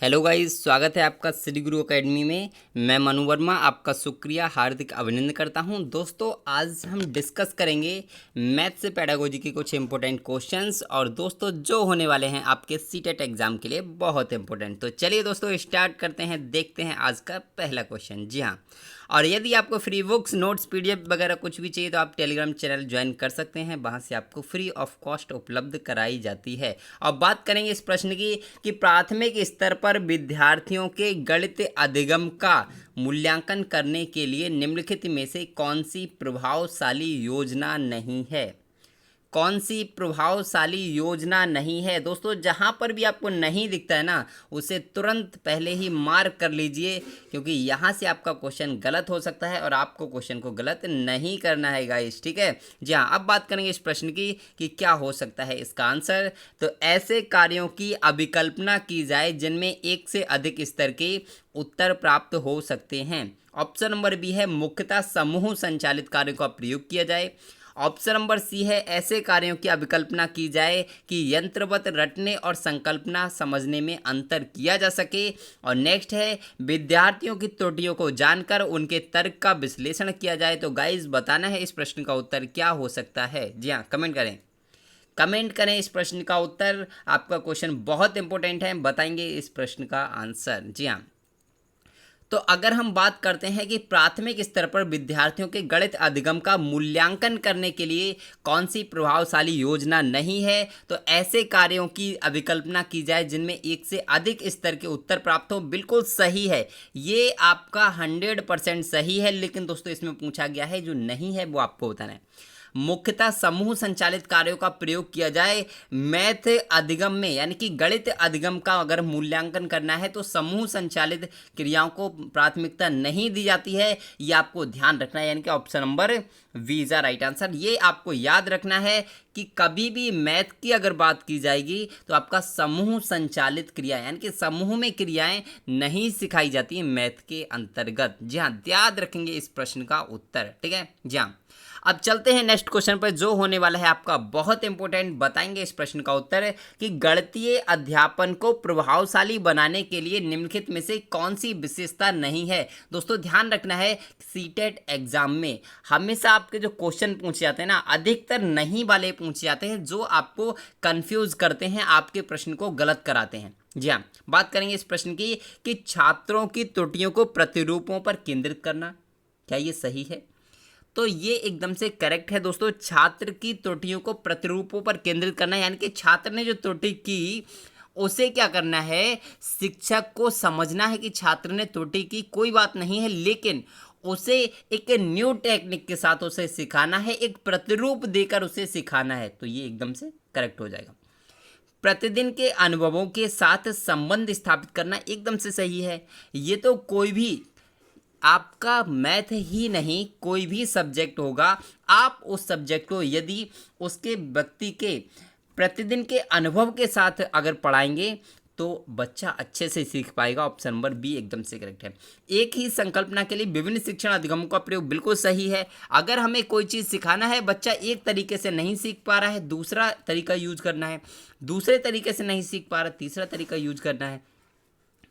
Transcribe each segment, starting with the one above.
Hello guys, स्वागत है आपका श्री गुरु एकेडमी में। मैं मनु वर्मा आपका शुक्रिया हार्दिक अभिनंदन करता हूं। दोस्तों, आज हम डिस्कस करेंगे मैथ से पेडागोजी के कुछ इंपॉर्टेंट क्वेश्चंस और दोस्तों जो होने वाले हैं आपके सीटेट एग्जाम के लिए बहुत इंपॉर्टेंट। तो चलिए दोस्तों स्टार्ट करते हैं, देखते हैं आज का पहला क्वेश्चन। जी हाँ, और यदि आपको फ्री बुक्स, नोट्स, पीडीएफ वगैरह कुछ भी चाहिए तो आप टेलीग्राम चैनल ज्वाइन कर सकते हैं, वहाँ से आपको फ्री ऑफ कॉस्ट उपलब्ध कराई जाती है। अब बात करेंगे इस प्रश्न की कि प्राथमिक स्तर पर विद्यार्थियों के गणित अधिगम का मूल्यांकन करने के लिए निम्नलिखित में से कौन सी प्रभावशाली योजना नहीं है। कौन सी प्रभावशाली योजना नहीं है। दोस्तों, जहाँ पर भी आपको नहीं दिखता है ना, उसे तुरंत पहले ही मार्क कर लीजिए, क्योंकि यहाँ से आपका क्वेश्चन गलत हो सकता है और आपको क्वेश्चन को गलत नहीं करना है गाइस, ठीक है। जी हाँ, अब बात करेंगे इस प्रश्न की कि क्या हो सकता है इसका आंसर। तो ऐसे कार्यों की अभिकल्पना की जाए जिनमें एक से अधिक स्तर के उत्तर प्राप्त हो सकते हैं। ऑप्शन नंबर बी है मुख्यतः समूह संचालित कार्यों का प्रयोग किया जाए। ऑप्शन नंबर सी है ऐसे कार्यों की अभिकल्पना की जाए कि यंत्रवत रटने और संकल्पना समझने में अंतर किया जा सके। और नेक्स्ट है विद्यार्थियों की त्रुटियों को जानकर उनके तर्क का विश्लेषण किया जाए। तो गाइस, बताना है इस प्रश्न का उत्तर क्या हो सकता है। जी हाँ, कमेंट करें, कमेंट करें इस प्रश्न का उत्तर। आपका क्वेश्चन बहुत इंपॉर्टेंट है, बताएंगे इस प्रश्न का आंसर। जी हाँ, तो अगर हम बात करते हैं कि प्राथमिक स्तर पर विद्यार्थियों के गणित अधिगम का मूल्यांकन करने के लिए कौन सी प्रभावशाली योजना नहीं है, तो ऐसे कार्यों की अभिकल्पना की जाए जिनमें एक से अधिक स्तर के उत्तर प्राप्त हो। बिल्कुल सही है, ये आपका 100% सही है। लेकिन दोस्तों, इसमें पूछा गया है जो नहीं है वो आपको बताना है। मुख्यतः समूह संचालित कार्यों का प्रयोग किया जाए मैथ अधिगम में, यानी कि गणित अधिगम का अगर मूल्यांकन करना है तो समूह संचालित क्रियाओं को प्राथमिकता नहीं दी जाती है। ये आपको ध्यान रखना है, यानी कि option number V is right answer. ये आपको याद रखना है कि कभी भी मैथ की अगर बात की जाएगी तो आपका समूह संचालित क्रिया, यानी कि समूह में क्रियाएं नहीं सिखाई जाती हैं मैथ के अंतर्गत। जी हाँ, याद रखेंगे इस प्रश्न का उत्तर, ठीक है। जी हाँ, अब चलते हैं नेक्स्ट क्वेश्चन पर जो होने वाला है आपका बहुत इंपॉर्टेंट। बताएंगे इस प्रश्न का उत्तर कि गणितीय अध्यापन को प्रभावशाली बनाने के लिए निम्नलिखित में से कौन सी विशेषता नहीं है। दोस्तों, ध्यान रखना है, सीटेट एग्जाम में हमेशा आपके जो क्वेश्चन पूछे जाते हैं ना, अधिकतर नहीं वाले पूछे जाते हैं जो आपको कंफ्यूज करते हैं, आपके प्रश्न को गलत कराते हैं। जी हाँ, बात करेंगे इस प्रश्न की कि छात्रों की त्रुटियों को प्रतिरूपों पर केंद्रित करना, क्या ये सही है। तो ये एकदम से करेक्ट है दोस्तों। छात्र की त्रुटियों को प्रतिरूपों पर केंद्रित करना, यानी कि छात्र ने जो त्रुटि की उसे क्या करना है, शिक्षक को समझना है कि छात्र ने त्रुटि की, कोई बात नहीं है, लेकिन उसे एक न्यू टेक्निक के साथ उसे सिखाना है, एक प्रतिरूप देकर उसे सिखाना है। तो ये एकदम से करेक्ट हो जाएगा। प्रतिदिन के अनुभवों के साथ संबंध स्थापित करना एकदम से सही है। ये तो कोई भी आपका मैथ ही नहीं, कोई भी सब्जेक्ट होगा, आप उस सब्जेक्ट को यदि उसके व्यक्ति के प्रतिदिन के अनुभव के साथ अगर पढ़ाएंगे तो बच्चा अच्छे से सीख पाएगा। ऑप्शन नंबर बी एकदम से करेक्ट है। एक ही संकल्पना के लिए विभिन्न शिक्षण अधिगमों का प्रयोग बिल्कुल सही है। अगर हमें कोई चीज़ सिखाना है, बच्चा एक तरीके से नहीं सीख पा रहा है, दूसरा तरीका यूज करना है, दूसरे तरीके से नहीं सीख पा रहा, तीसरा तरीका यूज करना है,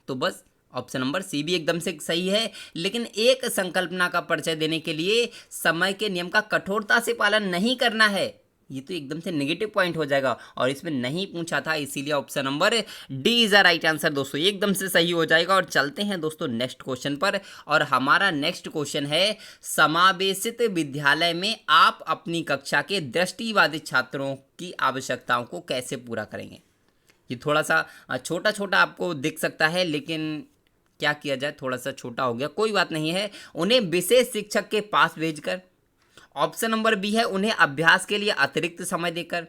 तो बस ऑप्शन नंबर सी भी एकदम से सही है। लेकिन एक संकल्पना का परिचय देने के लिए समय के नियम का कठोरता से पालन नहीं करना है, ये तो एकदम से नेगेटिव पॉइंट हो जाएगा और इसमें नहीं पूछा था, इसीलिए option number D is a right answer दोस्तों, एकदम से सही हो जाएगा। और चलते हैं दोस्तों नेक्स्ट क्वेश्चन पर, और हमारा नेक्स्ट क्वेश्चन है समावेशित विद्यालय में आप अपनी कक्षा के दृष्टिबाधित छात्रों की आवश्यकताओं को कैसे पूरा करेंगे। ये थोड़ा सा छोटा छोटा आपको दिख सकता है, लेकिन क्या किया जाए, थोड़ा सा छोटा हो गया, कोई बात नहीं है। उन्हें विशेष शिक्षक के पास भेजकर, ऑप्शन नंबर बी है उन्हें अभ्यास के लिए अतिरिक्त समय देकर,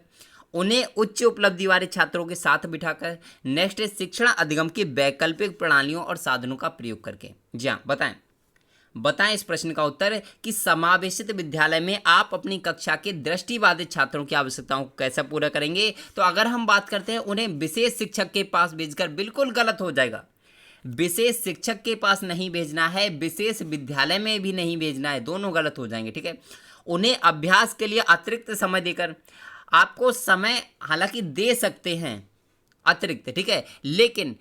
उन्हें उच्च उपलब्धि वाले छात्रों के साथ बिठाकर, नेक्स्ट है शिक्षण अधिगम की वैकल्पिक प्रणालियों और साधनों का प्रयोग करके। जी हाँ, बताएं इस प्रश्न का उत्तर कि समावेशित विद्यालय में आप अपनी कक्षा के दृष्टिबाधित छात्रों की आवश्यकताओं को कैसे पूरा करेंगे। तो अगर हम बात करते हैं उन्हें विशेष शिक्षक के पास भेजकर, बिल्कुल गलत हो जाएगा। विशेष शिक्षक के पास नहीं भेजना है, विशेष विद्यालय में भी नहीं भेजना है, दोनों गलत हो जाएंगे, ठीक है। उन्हें अभ्यास के लिए अतिरिक्त समय देकर, आपको समय हालांकि दे सकते हैं अतिरिक्त, ठीक है, लेकिन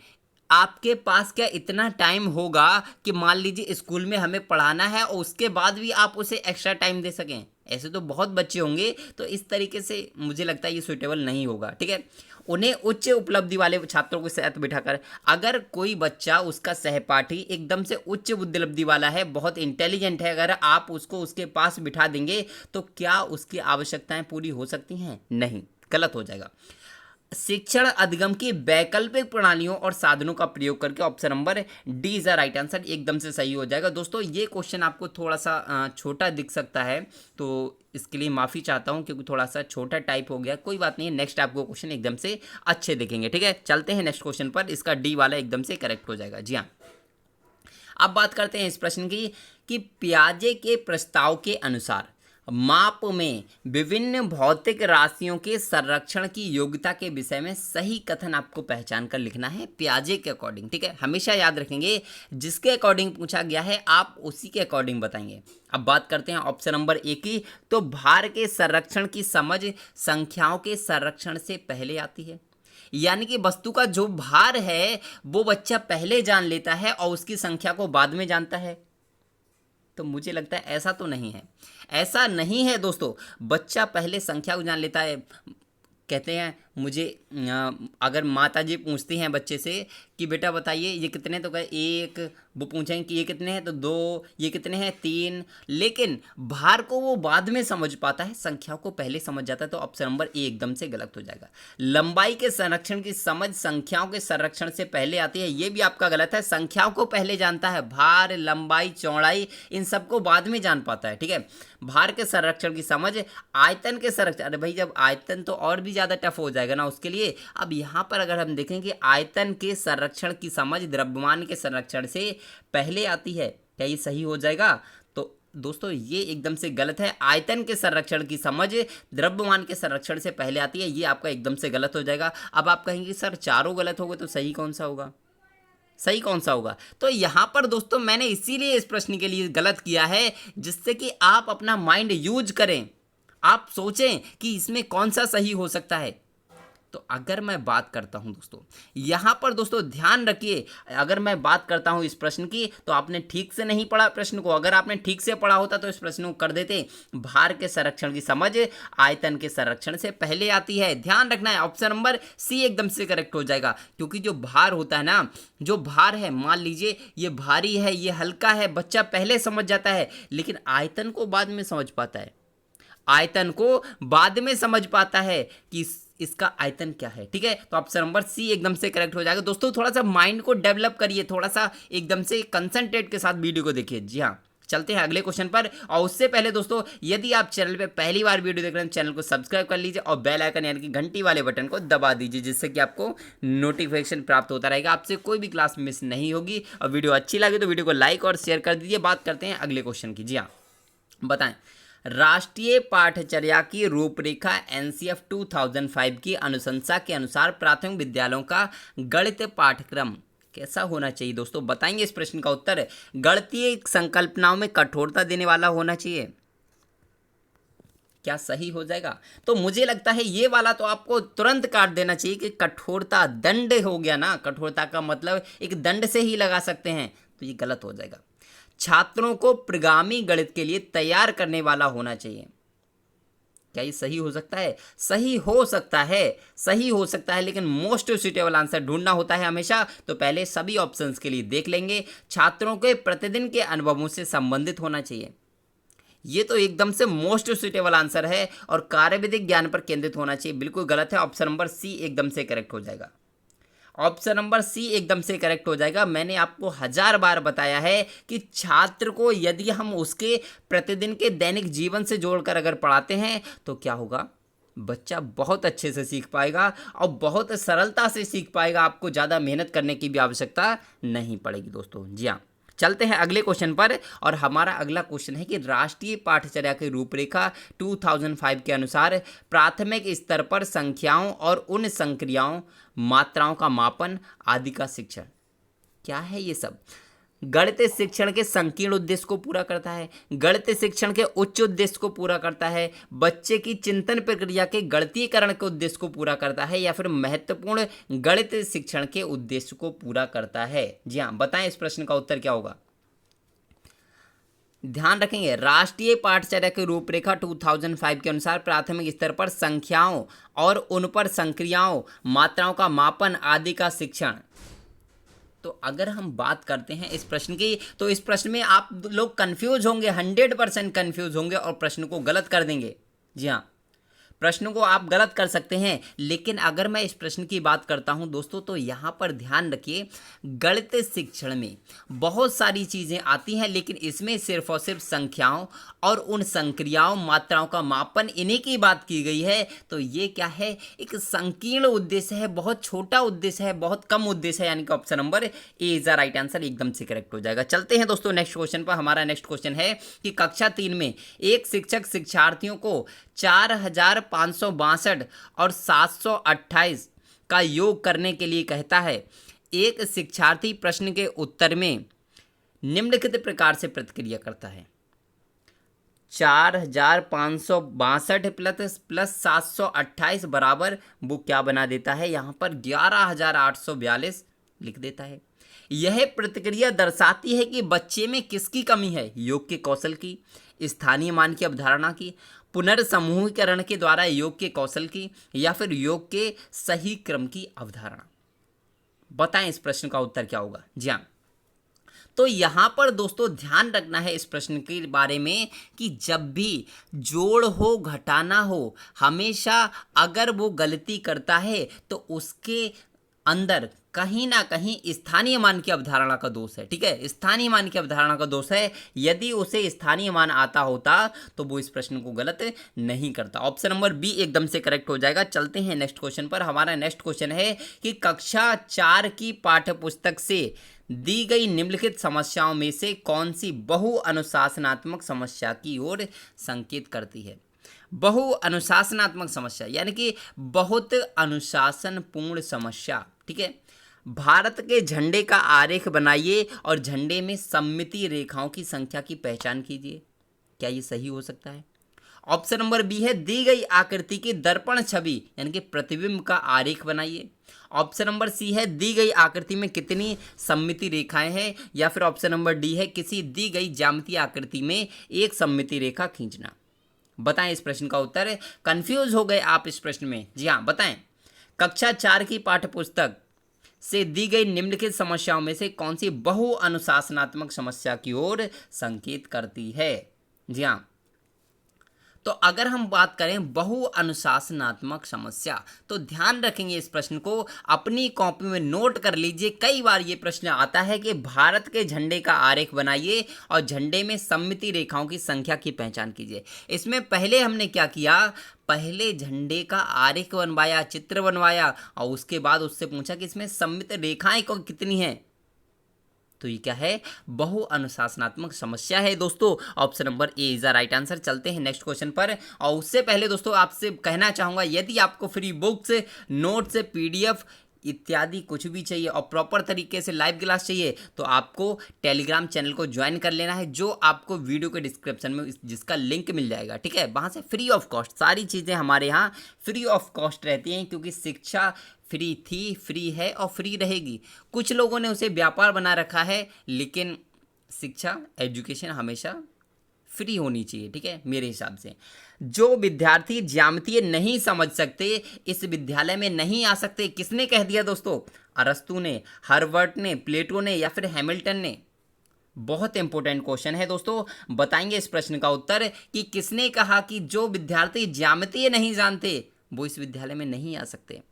आपके पास क्या इतना टाइम होगा कि मान लीजिए स्कूल में हमें पढ़ाना है और उसके बाद भी आप उसे एक्स्ट्रा टाइम दे सकें? ऐसे तो बहुत बच्चे होंगे, तो इस तरीके से मुझे लगता है ये सुटेबल नहीं होगा, ठीक है। उन्हें उच्च उपलब्धि वाले छात्रों के साथ बिठाकर, अगर कोई बच्चा उसका सहपाठी एकदम से उच्च उपलब्धि वाला है, बहुत इंटेलिजेंट है, अगर आप उसको उसके पास बिठा देंगे तो क्या उसकी आवश्यकताएं पूरी हो सकती हैं? नहीं, गलत हो जाएगा। शिक्षण अधिगम की वैकल्पिक प्रणालियों और साधनों का प्रयोग करके option number D is the right answer एकदम से सही हो जाएगा। दोस्तों ये क्वेश्चन आपको थोड़ा सा छोटा दिख सकता है, तो इसके लिए माफ़ी चाहता हूं क्योंकि थोड़ा सा छोटा टाइप हो गया। कोई बात नहीं, नेक्स्ट आपको क्वेश्चन एकदम से अच्छे दिखेंगे, ठीक है। चलते हैं नेक्स्ट क्वेश्चन पर, इसका डी वाला एकदम से करेक्ट हो जाएगा। जी हाँ, अब बात करते हैं इस प्रश्न की कि पियाजे के प्रस्ताव के अनुसार माप में विभिन्न भौतिक राशियों के संरक्षण की योग्यता के विषय में सही कथन आपको पहचान कर लिखना है पियाजे के अकॉर्डिंग, ठीक है। हमेशा याद रखेंगे जिसके अकॉर्डिंग पूछा गया है आप उसी के अकॉर्डिंग बताएंगे। अब बात करते हैं ऑप्शन नंबर ए की, तो भार के संरक्षण की समझ संख्याओं के संरक्षण से पहले आती है। यानी कि वस्तु का जो भार है वो बच्चा पहले जान लेता है और उसकी संख्या को बाद में जानता है। तो मुझे लगता है ऐसा तो नहीं है, ऐसा नहीं है दोस्तों। बच्चा पहले संख्या को जान लेता है। कहते हैं मुझे अगर माता जी पूछती हैं बच्चे से कि बेटा बताइए ये कितने, तो कहे एक, वो पूछें कि ये कितने हैं तो दो, ये कितने हैं तीन, लेकिन भार को वो बाद में समझ पाता है, संख्याओं को पहले समझ जाता है। तो ऑप्शन नंबर ए एकदम से गलत हो जाएगा। लंबाई के संरक्षण की समझ संख्याओं के संरक्षण से पहले आती है, ये भी आपका गलत है। संख्याओं को पहले जानता है, भार, लंबाई, चौड़ाई इन सबको बाद में जान पाता है, ठीक है। भार के संरक्षण की समझ, आयतन के संरक्षण, अरे भाई जब आयतन तो और भी ज़्यादा टफ हो जाएगा ना उसके लिए। अब यहाँ पर अगर हम देखें कि आयतन के संरक्षण की समझ द्रव्यमान के संरक्षण से पहले आती है, क्या ये सही हो जाएगा? तो दोस्तों ये एकदम से गलत है। आयतन के संरक्षण की समझ द्रव्यमान के संरक्षण से पहले आती है, ये आपका एकदम से गलत हो जाएगा। अब आप कहेंगे सर चारों गलत हो गए तो सही कौन सा होगा? सही कौन सा होगा? तो यहाँ पर दोस्तों मैंने इसीलिए इस प्रश्न के लिए गलत किया है जिससे कि आप अपना माइंड यूज करें, आप सोचें कि इसमें कौन सा सही हो सकता है। तो अगर मैं बात करता हूं दोस्तों, यहाँ पर दोस्तों ध्यान रखिए, अगर मैं बात करता हूं इस प्रश्न की तो आपने ठीक से नहीं पढ़ा प्रश्न को। अगर आपने ठीक से पढ़ा होता तो इस प्रश्न को कर देते। भार के संरक्षण की समझ आयतन के संरक्षण से पहले आती है, ध्यान रखना है। ऑप्शन नंबर सी एकदम से करेक्ट हो जाएगा, क्योंकि जो भार होता है ना, जो भार है, मान लीजिए ये भारी है, ये हल्का है, बच्चा पहले समझ जाता है, लेकिन आयतन को बाद में समझ पाता है। आयतन को बाद में समझ पाता है कि इसका आयतन क्या है, ठीक है। तो ऑप्शन नंबर सी एकदम से करेक्ट हो जाएगा। दोस्तों थोड़ा सा माइंड को डेवलप करिए, थोड़ा सा एकदम से कंसंट्रेट के साथ वीडियो को देखिए। जी हाँ, चलते हैं अगले क्वेश्चन पर। और उससे पहले दोस्तों यदि आप चैनल पे पहली बार वीडियो देख रहे हैं, चैनल को सब्सक्राइब कर लीजिए और बेल आइकन यानी कि घंटी वाले बटन को दबा दीजिए, जिससे कि आपको नोटिफिकेशन प्राप्त होता रहेगा, आपसे कोई भी क्लास मिस नहीं होगी। और वीडियो अच्छी लगे तो वीडियो को लाइक और शेयर कर दीजिए। बात करते हैं अगले क्वेश्चन की। जी हाँ, बताएं राष्ट्रीय पाठचर्या की रूपरेखा एनसीएफ 2005 की अनुशंसा के अनुसार प्राथमिक विद्यालयों का गणित पाठ्यक्रम कैसा होना चाहिए? दोस्तों बताएंगे इस प्रश्न का उत्तर। गणितीय संकल्पनाओं में कठोरता देने वाला होना चाहिए, क्या सही हो जाएगा? तो मुझे लगता है ये वाला तो आपको तुरंत काट देना चाहिए कि कठोरता दंड हो गया ना, कठोरता का मतलब एक दंड से ही लगा सकते हैं, तो ये गलत हो जाएगा। छात्रों को प्रगामी गणित के लिए तैयार करने वाला होना चाहिए, क्या ये सही हो सकता है? सही हो सकता है, सही हो सकता है, लेकिन मोस्ट सुटेबल आंसर ढूंढना होता है हमेशा। तो पहले सभी ऑप्शंस के लिए देख लेंगे। छात्रों के प्रतिदिन के अनुभवों से संबंधित होना चाहिए, ये तो एकदम से मोस्ट सुटेबल आंसर है। और कार्यविधिक ज्ञान पर केंद्रित होना चाहिए, बिल्कुल गलत है। ऑप्शन नंबर सी एकदम से करेक्ट हो जाएगा। ऑप्शन नंबर सी एकदम से करेक्ट हो जाएगा। मैंने आपको 1000 बार बताया है कि छात्र को यदि हम उसके प्रतिदिन के दैनिक जीवन से जोड़कर अगर पढ़ाते हैं तो क्या होगा, बच्चा बहुत अच्छे से सीख पाएगा और बहुत सरलता से सीख पाएगा। आपको ज़्यादा मेहनत करने की भी आवश्यकता नहीं पड़ेगी दोस्तों। जी हाँ, चलते हैं अगले क्वेश्चन पर। और हमारा अगला क्वेश्चन है कि राष्ट्रीय पाठचर्या की रूपरेखा 2005 के अनुसार प्राथमिक स्तर पर संख्याओं और उन संक्रियाओं, मात्राओं का मापन आदि का शिक्षण, क्या है ये सब? गणित शिक्षण के संकीर्ण उद्देश्य को पूरा करता है, गणित शिक्षण के उच्च उद्देश्य को पूरा करता है, बच्चे की चिंतन प्रक्रिया के गणितीकरण के उद्देश्य को पूरा करता है, या फिर महत्वपूर्ण गणित शिक्षण के उद्देश्य को पूरा करता है। जी हाँ, बताएं इस प्रश्न का उत्तर क्या होगा। ध्यान रखेंगे, राष्ट्रीय पाठचर्या की रूपरेखा 2005 के अनुसार प्राथमिक स्तर पर संख्याओं और उन पर संक्रियाओं, मात्राओं का मापन आदि का शिक्षण। तो अगर हम बात करते हैं इस प्रश्न की, तो इस प्रश्न में आप लोग कंफ्यूज होंगे, 100% कंफ्यूज होंगे और प्रश्न को गलत कर देंगे। जी हाँ, प्रश्न को आप गलत कर सकते हैं, लेकिन अगर मैं इस प्रश्न की बात करता हूं दोस्तों, तो यहाँ पर ध्यान रखिए, गणित शिक्षण में बहुत सारी चीज़ें आती हैं, लेकिन इसमें सिर्फ और सिर्फ संख्याओं और उन संक्रियाओं, मात्राओं का मापन, इन्हीं की बात की गई है। तो ये क्या है, एक संकीर्ण उद्देश्य है, बहुत छोटा उद्देश्य है, बहुत कम उद्देश्य है, यानी कि option number A is the right answer, एकदम से करेक्ट हो जाएगा। चलते हैं दोस्तों नेक्स्ट क्वेश्चन पर। हमारा नेक्स्ट क्वेश्चन है कि कक्षा 3 में एक शिक्षक शिक्षार्थियों को 4562 और 728 का योग करने के लिए कहता है। एक शिक्षार्थी प्रश्न के उत्तर में निम्नलिखित प्रकार से प्रतिक्रिया करता है। 4562 प्लस 728 बराबर वो क्या बना देता है, यहाँ पर 11842 लिख देता है। यह प्रतिक्रिया दर्शाती है कि बच्चे में किसकी कमी है, योग के कौशल की, स्थानीय मान की अवधारणा की, पुनर्समूहीकरण के द्वारा योग के कौशल की, या फिर योग के सही क्रम की अवधारणा। बताएं इस प्रश्न का उत्तर क्या होगा। जी हाँ, तो यहाँ पर दोस्तों ध्यान रखना है इस प्रश्न के बारे में कि जब भी जोड़ हो, घटाना हो, हमेशा अगर वो गलती करता है तो उसके अंदर कहीं ना कहीं स्थानीय मान की अवधारणा का दोष है। ठीक है, स्थानीय मान की अवधारणा का दोष है। यदि उसे स्थानीय मान आता होता तो वो इस प्रश्न को गलत नहीं करता। ऑप्शन नंबर बी एकदम से करेक्ट हो जाएगा। चलते हैं नेक्स्ट क्वेश्चन पर। हमारा नेक्स्ट क्वेश्चन है कि कक्षा 4 की पाठ्यपुस्तक से दी गई निम्नलिखित समस्याओं में से कौन सी बहु अनुशासनात्मक समस्या की ओर संकेत करती है। बहु अनुशासनात्मक समस्या यानी कि बहुत अनुशासनपूर्ण समस्या। ठीक है, भारत के झंडे का आरेख बनाइए और झंडे में सममिति रेखाओं की संख्या की पहचान कीजिए। क्या ये सही हो सकता है। ऑप्शन नंबर बी है, दी गई आकृति की दर्पण छवि यानी कि प्रतिबिंब का आरेख बनाइए। ऑप्शन नंबर सी है, दी गई आकृति में कितनी सममिति रेखाएं हैं, या फिर ऑप्शन नंबर डी है, किसी दी गई ज्यामितीय आकृति में एक सममिति रेखा खींचना। बताएं इस प्रश्न का उत्तर। कंफ्यूज हो गए आप इस प्रश्न में। जी हाँ, बताएं कक्षा 4 की पाठ्यपुस्तक से दी गई निम्नलिखित समस्याओं में से कौन सी बहु अनुशासनात्मक समस्या की ओर संकेत करती है। जी हाँ, तो अगर हम बात करें बहु अनुशासनात्मक समस्या, तो ध्यान रखेंगे इस प्रश्न को, अपनी कॉपी में नोट कर लीजिए। कई बार ये प्रश्न आता है कि भारत के झंडे का आरेख बनाइए और झंडे में सममिति रेखाओं की संख्या की पहचान कीजिए। इसमें पहले हमने क्या किया, पहले झंडे का आरेख बनवाया, चित्र बनवाया, और उसके बाद उससे पूछा कि इसमें सममित रेखाएं कितनी हैं। तो ये क्या है, बहु अनुशासनात्मक समस्या है दोस्तों। Option number A is the right answer. चलते हैं नेक्स्ट क्वेश्चन पर। और उससे पहले दोस्तों आपसे कहना चाहूँगा, यदि आपको फ्री बुक्स, नोट्स, पीडीएफ इत्यादि कुछ भी चाहिए और प्रॉपर तरीके से लाइव क्लास चाहिए, तो आपको टेलीग्राम चैनल को ज्वाइन कर लेना है, जो आपको वीडियो के डिस्क्रिप्शन में जिसका लिंक मिल जाएगा। ठीक है, वहाँ से फ्री ऑफ कॉस्ट सारी चीज़ें हमारे यहाँ फ्री ऑफ कॉस्ट रहती हैं, क्योंकि शिक्षा फ्री थी, फ्री है और फ्री रहेगी। कुछ लोगों ने उसे व्यापार बना रखा है, लेकिन शिक्षा, एजुकेशन हमेशा फ्री होनी चाहिए। ठीक है, मेरे हिसाब से जो विद्यार्थी ज्यामितीय नहीं समझ सकते इस विद्यालय में नहीं आ सकते। किसने कह दिया दोस्तों, अरस्तू ने, हर्बर्ट ने, प्लेटो ने, या फिर हैमिल्टन ने। बहुत इंपॉर्टेंट क्वेश्चन है दोस्तों, बताएंगे इस प्रश्न का उत्तर कि किसने कहा कि जो विद्यार्थी ज्यामितीय नहीं जानते वो इस विद्यालय में नहीं आ सकते।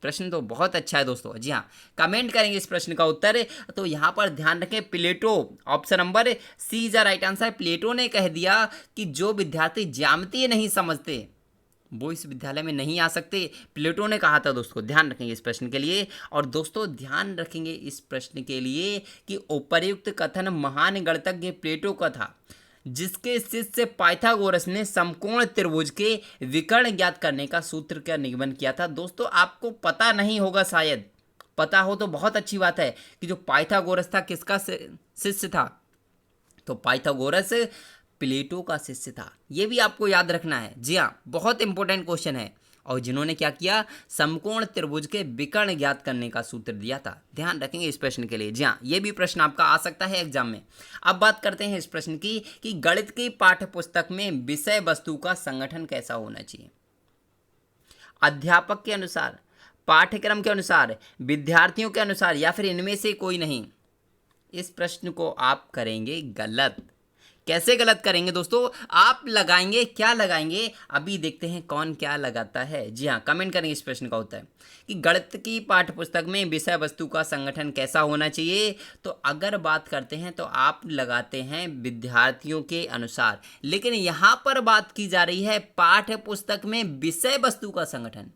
प्रश्न तो बहुत अच्छा है दोस्तों। जी हाँ, कमेंट करेंगे इस प्रश्न का उत्तर। तो यहाँ पर ध्यान रखें, Plato, option number C is the right answer. Plato ने कह दिया कि जो विद्यार्थी ज्यामितीय नहीं समझते वो इस विद्यालय में नहीं आ सकते। प्लेटो ने कहा था दोस्तों, ध्यान रखेंगे इस प्रश्न के लिए। और दोस्तों ध्यान रखेंगे इस प्रश्न के लिए कि उपर्युक्त कथन महान गणितज्ञ प्लेटो का था, जिसके शिष्य पाइथागोरस ने समकोण त्रिभुज के विकर्ण ज्ञात करने का सूत्र का निगमन किया था। दोस्तों आपको पता नहीं होगा शायद, पता हो तो बहुत अच्छी बात है कि जो पाइथागोरस था किसका शिष्य था, तो पाइथागोरस प्लेटो का शिष्य था। ये भी आपको याद रखना है। जी हाँ, बहुत इंपॉर्टेंट क्वेश्चन है। और जिन्होंने क्या किया, समकोण त्रिभुज के विकर्ण ज्ञात करने का सूत्र दिया था। ध्यान रखेंगे इस प्रश्न के लिए। जी हाँ, ये भी प्रश्न आपका आ सकता है एग्जाम में। अब बात करते हैं इस प्रश्न की कि गणित की पाठ्य पुस्तक में विषय वस्तु का संगठन कैसा होना चाहिए। अध्यापक के अनुसार, पाठ्यक्रम के अनुसार, विद्यार्थियों के अनुसार, या फिर इनमें से कोई नहीं। इस प्रश्न को आप करेंगे गलत। कैसे गलत करेंगे दोस्तों, आप लगाएंगे, क्या लगाएंगे अभी देखते हैं कौन क्या लगाता है। जी हाँ, कमेंट करेंगे इस प्रश्न का उत्तर कि गणित की पाठ्य पुस्तक में विषय वस्तु का संगठन कैसा होना चाहिए। तो अगर बात करते हैं तो आप लगाते हैं विद्यार्थियों के अनुसार, लेकिन यहाँ पर बात की जा रही है पाठ्य पुस्तक में विषय वस्तु का संगठन।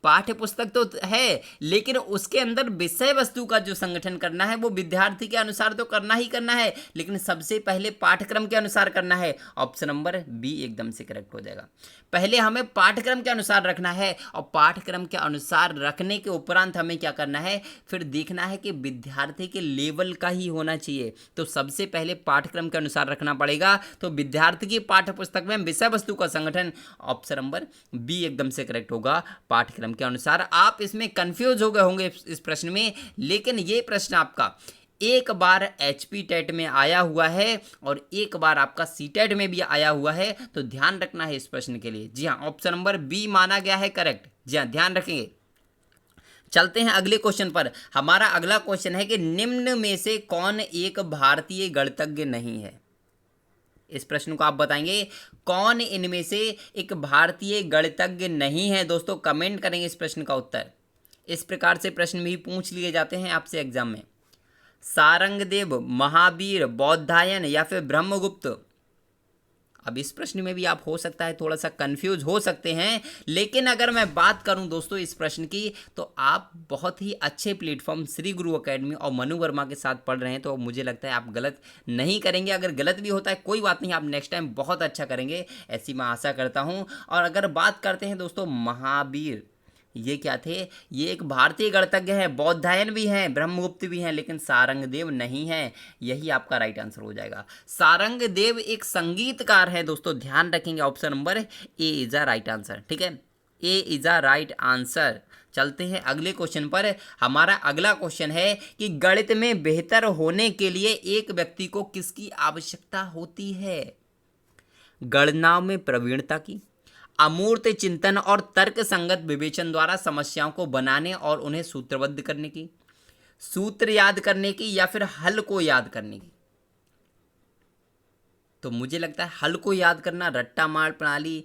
पाठ्य पुस्तक तो है, लेकिन उसके अंदर विषय वस्तु का जो संगठन करना है वो विद्यार्थी के अनुसार तो करना ही करना है, लेकिन सबसे पहले पाठ्यक्रम के अनुसार करना है। ऑप्शन नंबर बी एकदम से करेक्ट हो जाएगा। पहले हमें पाठ्यक्रम के अनुसार रखना है, और पाठ्यक्रम के अनुसार रखने के उपरांत हमें क्या करना है, फिर देखना है कि विद्यार्थी के लेवल का ही होना चाहिए। तो सबसे पहले पाठ्यक्रम के अनुसार रखना पड़ेगा। तो विद्यार्थी की पाठ्य पुस्तक में विषय वस्तु का संगठन, ऑप्शन नंबर बी एकदम से करेक्ट होगा, पाठ्यक्रम के अनुसार। आप इसमें कंफ्यूज हो गए होंगे इस प्रश्न में, लेकिन ये प्रश्न आपका एक बार HP टेट में आया हुआ है और एक बार आपका CTET में भी आया हुआ है, तो ध्यान रखना है इस प्रश्न के लिए। जी हाँ, ऑप्शन नंबर बी माना गया है करेक्ट। जी हाँ, ध्यान रखेंगे। चलते हैं अगले क्वेश्चन पर। हमारा अगला क्वेश्चन है कि निम्न में से कौन एक भारतीय गणितज्ञ नहीं है। इस प्रश्न को आप बताएंगे कौन इनमें से एक भारतीय गणितज्ञ नहीं है। दोस्तों कमेंट करेंगे इस प्रश्न का उत्तर। इस प्रकार से प्रश्न भी पूछ लिए जाते हैं आपसे एग्जाम में। सारंगदेव, महावीर, बौद्धायन या फिर ब्रह्मगुप्त। अब इस प्रश्न में भी आप हो सकता है थोड़ा सा कंफ्यूज हो सकते हैं, लेकिन अगर मैं बात करूं दोस्तों इस प्रश्न की, तो आप बहुत ही अच्छे प्लेटफॉर्म श्री गुरु एकेडमी और मनु वर्मा के साथ पढ़ रहे हैं, तो मुझे लगता है आप गलत नहीं करेंगे। अगर गलत भी होता है कोई बात नहीं, आप नेक्स्ट टाइम बहुत अच्छा करेंगे, ऐसी मैं आशा करता हूं। और अगर बात करते हैं दोस्तों महावीर, ये क्या थे, ये एक भारतीय गणितज्ञ हैं, बौद्धायन भी हैं, ब्रह्मगुप्त भी हैं, लेकिन सारंगदेव नहीं है। यही आपका राइट आंसर हो जाएगा। सारंगदेव एक संगीतकार है दोस्तों, ध्यान रखेंगे। Option number A is a right answer. ठीक है, ए इज अ राइट आंसर। चलते हैं अगले क्वेश्चन पर। हमारा अगला क्वेश्चन है कि गणित में बेहतर होने के लिए एक व्यक्ति को किसकी आवश्यकता होती है। गणनाओं में प्रवीणता की, अमूर्त चिंतन और तर्क संगत विवेचन द्वारा समस्याओं को बनाने और उन्हें सूत्रबद्ध करने की, सूत्र याद करने की, या फिर हल को याद करने की। तो मुझे लगता है हल को याद करना, रट्टा मार प्रणाली,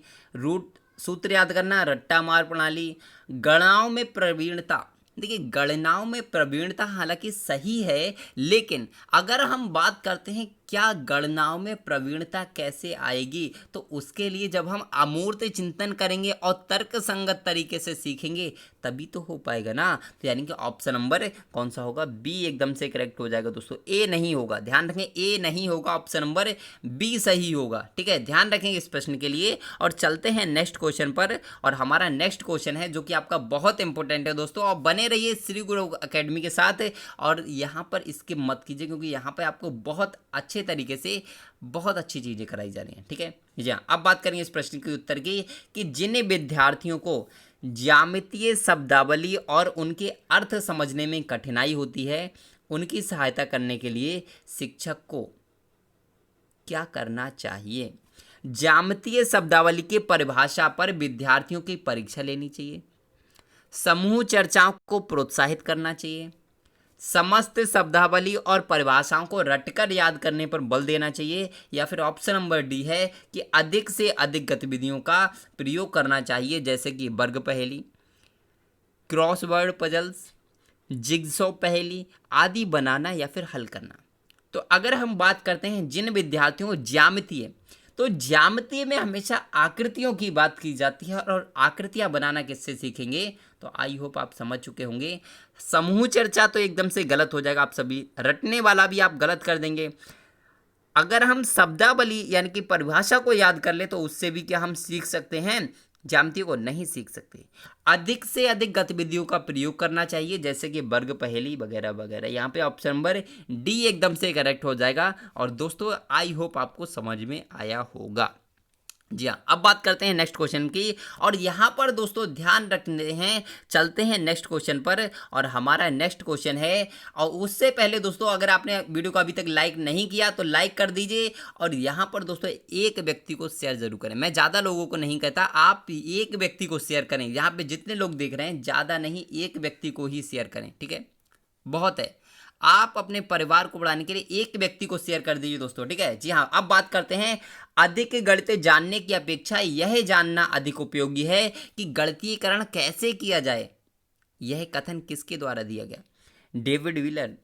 सूत्र याद करना, रट्टा मार प्रणाली। गणनाओं में प्रवीणता, देखिए गणनाओं में प्रवीणता हालांकि सही है, लेकिन अगर हम बात करते हैं क्या गणनाओं में प्रवीणता कैसे आएगी, तो उसके लिए जब हम अमूर्त चिंतन करेंगे और तर्क संगत तरीके से सीखेंगे तभी तो हो पाएगा ना। तो यानी कि ऑप्शन नंबर कौन सा होगा, बी एकदम से करेक्ट हो जाएगा दोस्तों। ए नहीं होगा, ध्यान रखें, ए नहीं होगा, ऑप्शन नंबर बी सही होगा। ठीक है, ध्यान रखेंगे इस प्रश्न के लिए। और चलते हैं नेक्स्ट क्वेश्चन पर। और हमारा नेक्स्ट क्वेश्चन है जो कि आपका बहुत इंपॉर्टेंट है दोस्तों, और बने रहिए श्री गुरु एकेडमी के साथ। और यहाँ पर इसके मत कीजिए, क्योंकि यहाँ पर आपको बहुत अच्छे तरीके से बहुत अच्छी चीज़ें कराई जा रही हैं। ठीक है जी हाँ, अब बात करेंगे इस प्रश्न के उत्तर की कि जिन विद्यार्थियों को ज्यामितीय शब्दावली और उनके अर्थ समझने में कठिनाई होती है, उनकी सहायता करने के लिए शिक्षक को क्या करना चाहिए। ज्यामितीय शब्दावली के परिभाषा पर विद्यार्थियों की परीक्षा लेनी चाहिए, समूह चर्चाओं को प्रोत्साहित करना चाहिए, समस्त शब्दावली और परिभाषाओं को रटकर याद करने पर बल देना चाहिए, या फिर ऑप्शन नंबर डी है कि अधिक से अधिक गतिविधियों का प्रयोग करना चाहिए, जैसे कि वर्ग पहेली, क्रॉसवर्ड पजल्स, जिग्सॉ पहेली आदि बनाना या फिर हल करना। तो अगर हम बात करते हैं जिन विद्यार्थियों को ज्यामितीय, तो ज्यामितीय में हमेशा आकृतियों की बात की जाती है, और आकृतियां बनाना किससे सीखेंगे, तो आई होप आप समझ चुके होंगे। समूह चर्चा तो एकदम से गलत हो जाएगा, आप सभी रटने वाला भी आप गलत कर देंगे। अगर हम शब्दावली यानी कि परिभाषा को याद कर ले, तो उससे भी क्या हम सीख सकते हैं ज्यामितियों को नहीं सीख सकते। अधिक से अधिक गतिविधियों का प्रयोग करना चाहिए, जैसे कि वर्ग पहेली वगैरह वगैरह। यहाँ पे ऑप्शन नंबर डी एकदम से करेक्ट हो जाएगा। और दोस्तों आई होप आपको समझ में आया होगा। जी हाँ, अब बात करते हैं नेक्स्ट क्वेश्चन की। और यहाँ पर दोस्तों ध्यान रखते हैं, चलते हैं नेक्स्ट क्वेश्चन पर। और हमारा नेक्स्ट क्वेश्चन है, और उससे पहले दोस्तों अगर आपने वीडियो को अभी तक लाइक नहीं किया तो लाइक कर दीजिए। और यहाँ पर दोस्तों एक व्यक्ति को शेयर जरूर करें। मैं ज़्यादा लोगों को नहीं कहता, आप एक व्यक्ति को शेयर करें। यहाँ पे जितने लोग देख रहे हैं ज़्यादा नहीं, एक व्यक्ति को ही शेयर करें, ठीक है, बहुत है। आप अपने परिवार को बढ़ाने के लिए एक व्यक्ति को शेयर कर दीजिए दोस्तों, ठीक है। जी हाँ, अब बात करते हैं, अधिक गणित जानने की अपेक्षा यह जानना अधिक उपयोगी है कि गणितीयकरण कैसे किया जाए। यह कथन किसके द्वारा दिया गया? David Wheeler,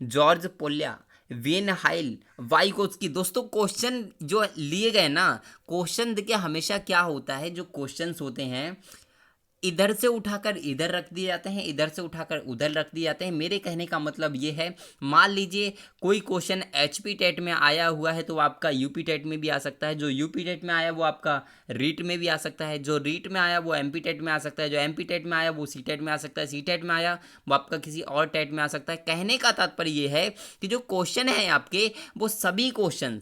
George Polya, van Hiele, Vygotsky. दोस्तों क्वेश्चन जो लिए गए ना, क्वेश्चन देखिए हमेशा क्या होता है, जो क्वेश्चंस होते हैं इधर से उठाकर इधर रख दिए जाते हैं, इधर से उठाकर उधर रख दिए जाते हैं। मेरे कहने का मतलब ये है, मान लीजिए कोई क्वेश्चन एचपी टेट में आया हुआ है तो आपका यूपी टेट में भी आ सकता है, जो यूपी टेट में आया वो आपका रीट में भी आ सकता है, जो रीट में आया वो एमपी टेट में आ सकता है, जो एमपी टेट में आया वो सी टेट में आ सकता है, सी टेट में आया वो आपका किसी और टेट में आ सकता है। कहने का तात्पर्य ये है कि जो क्वेश्चन है आपके, वो सभी क्वेश्चन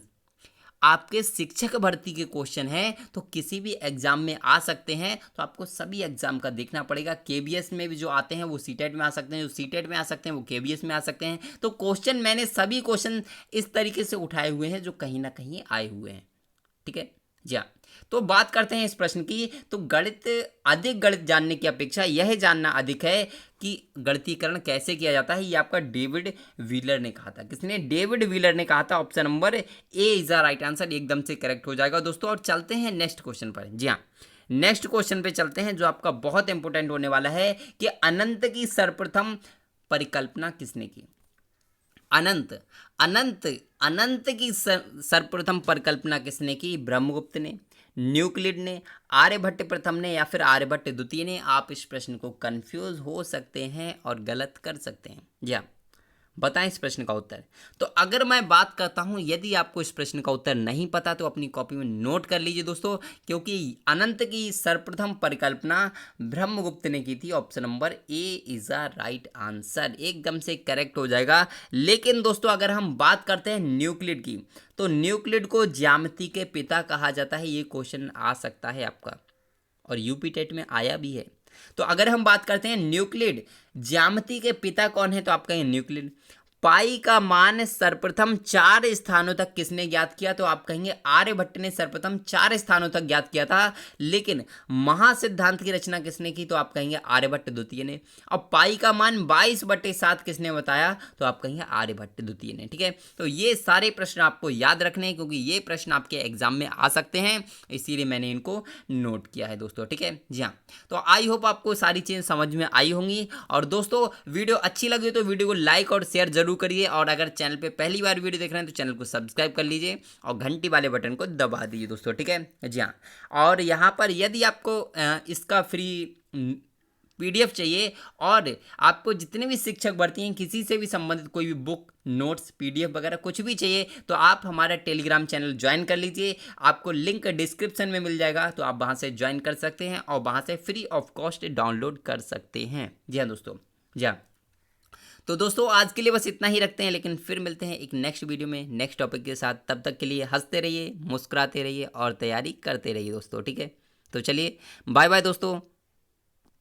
आपके शिक्षक भर्ती के क्वेश्चन हैं तो किसी भी एग्जाम में आ सकते हैं। तो आपको सभी एग्जाम का देखना पड़ेगा। केबीएस में भी जो आते हैं वो सीटेट में आ सकते हैं, जो सीटेट में आ सकते हैं वो केबीएस में आ सकते हैं। तो क्वेश्चन मैंने सभी क्वेश्चन इस तरीके से उठाए हुए हैं जो कहीं ना कहीं आए हुए हैं, ठीक है। जी हाँ, तो बात करते हैं इस प्रश्न की। तो गणित, अधिक गणित जानने की अपेक्षा यह जानना अधिक है कि गणितीकरण कैसे किया जाता है। ये आपका डेविड व्हीलर ने कहा था। किसने? डेविड व्हीलर ने कहा था। Option number A is the right answer, एकदम से करेक्ट हो जाएगा दोस्तों। और चलते हैं नेक्स्ट क्वेश्चन पर। जी हाँ, नेक्स्ट क्वेश्चन पे चलते हैं जो आपका बहुत इंपॉर्टेंट होने वाला है कि अनंत की सर्वप्रथम परिकल्पना किसने की? अनंत अनंत अनंत की सर्वप्रथम परिकल्पना किसने की? ब्रह्मगुप्त ने, न्यूक्लिड ने, आर्यभट्ट प्रथम ने, या फिर आर्यभट्ट द्वितीय ने। आप इस प्रश्न को कंफ्यूज हो सकते हैं और गलत कर सकते हैं। जी हाँ, बताएं इस प्रश्न का उत्तर। तो अगर मैं बात करता हूं, यदि आपको इस प्रश्न का उत्तर नहीं पता तो अपनी कॉपी में नोट कर लीजिए दोस्तों, क्योंकि अनंत की सर्वप्रथम परिकल्पना ब्रह्मगुप्त ने की थी। Option number A is a right answer, एकदम से करेक्ट हो जाएगा। लेकिन दोस्तों अगर हम बात करते हैं न्यूक्लिड की, तो न्यूक्लिड को ज्यामिति के पिता कहा जाता है। ये क्वेश्चन आ सकता है आपका, और यूपी टेट में आया भी है। तो अगर हम बात करते हैं न्यूक्लिड ज्यामिति के पिता कौन है, तो आप कहेंगे न्यूक्लिड। पाई का मान सर्वप्रथम 4 स्थानों तक किसने ज्ञात किया? तो आप कहेंगे आर्यभट्ट ने सर्वप्रथम 4 स्थानों तक ज्ञात किया था। लेकिन महासिद्धांत की रचना किसने की? तो आप कहेंगे आर्यभट्ट द्वितीय ने। और पाई का मान 22/7 किसने बताया? तो आप कहेंगे आर्यभट्ट द्वितीय ने, ठीक है। तो ये सारे प्रश्न आपको याद रखने हैं, क्योंकि ये प्रश्न आपके एग्जाम में आ सकते हैं, इसीलिए मैंने इनको नोट किया है दोस्तों, ठीक है। जी हाँ, तो आई होप आपको सारी चीज़ें समझ में आई होंगी। और दोस्तों वीडियो अच्छी लगी तो वीडियो को लाइक और शेयर जरूर करिए। और अगर चैनल पे पहली बार वीडियो देख रहे हैं तो चैनल को सब्सक्राइब कर लीजिए और घंटी वाले बटन को दबा दीजिए दोस्तों, ठीक है। जी हाँ, और यहाँ पर यदि आपको इसका फ्री पीडीएफ चाहिए, और आपको जितने भी शिक्षक भर्ती हैं किसी से भी संबंधित कोई भी बुक, नोट्स, पीडीएफ वगैरह कुछ भी चाहिए, तो आप हमारा टेलीग्राम चैनल ज्वाइन कर लीजिए। आपको लिंक डिस्क्रिप्शन में मिल जाएगा, तो आप वहाँ से ज्वाइन कर सकते हैं और वहाँ से फ्री ऑफ कॉस्ट डाउनलोड कर सकते हैं। जी हाँ दोस्तों, जी हाँ। तो दोस्तों आज के लिए बस इतना ही रखते हैं, लेकिन फिर मिलते हैं एक नेक्स्ट वीडियो में नेक्स्ट टॉपिक के साथ। तब तक के लिए हंसते रहिए, मुस्कुराते रहिए और तैयारी करते रहिए दोस्तों, ठीक है। तो चलिए बाय बाय दोस्तों।